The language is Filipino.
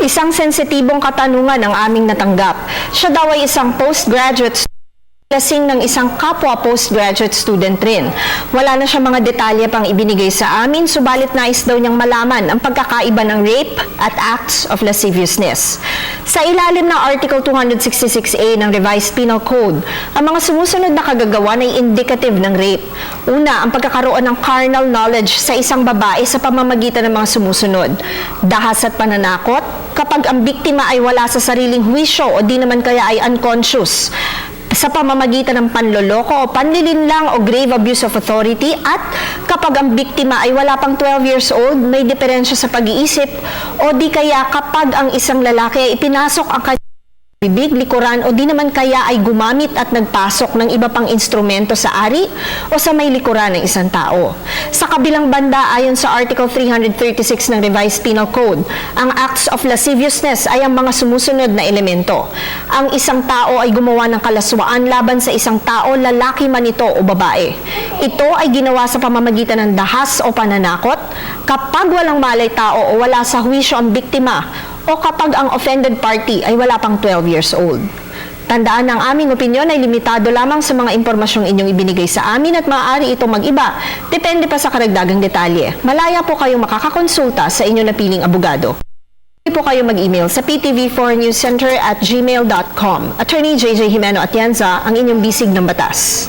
Isang sensitibong katanungan ang aming natanggap. Siya daw ay isang postgraduate student, lasing ng isang kapwa postgraduate student rin. Wala na siya mga detalye pang ibinigay sa amin, subalit nais daw niyang malaman ang pagkakaiba ng rape at acts of lasciviousness. Sa ilalim ng Article 266A ng Revised Penal Code, ang mga sumusunod na kagagawan ay indicative ng rape. Una, ang pagkakaroon ng carnal knowledge sa isang babae sa pamamagitan ng mga sumusunod: dahas at pananakot, kapag ang biktima ay wala sa sariling huwisyo o di naman kaya ay unconscious, sa pamamagitan ng panloloko o panlilinlang o grave abuse of authority, at kapag ang biktima ay wala pang 12 years old, may diferensya sa pag-iisip, o di kaya kapag ang isang lalaki ay ipinasok ang kanyang bibig, likuran, o di naman kaya ay gumamit at nagpasok ng iba pang instrumento sa ari o sa may likuran ng isang tao. Sa kabilang banda, ayon sa Article 336 ng Revised Penal Code, ang acts of lasciviousness ay ang mga sumusunod na elemento. Ang isang tao ay gumawa ng kalaswaan laban sa isang tao, lalaki man ito o babae. Ito ay ginawa sa pamamagitan ng dahas o pananakot, kapag walang malay tao o wala sa huwisyo ang biktima, o kapag ang offended party ay wala pang 12 years old. Tandaan, ang aming opinyon ay limitado lamang sa mga impormasyong inyong ibinigay sa amin at maaari itong mag-iba. Depende pa sa karagdagang detalye. Malaya po kayong makakakonsulta sa inyong napiling abogado. Pwede po kayong mag-email sa ptv4newscenter@gmail.com. Attorney JJ Jimeno Atienza, ang inyong bisig ng batas.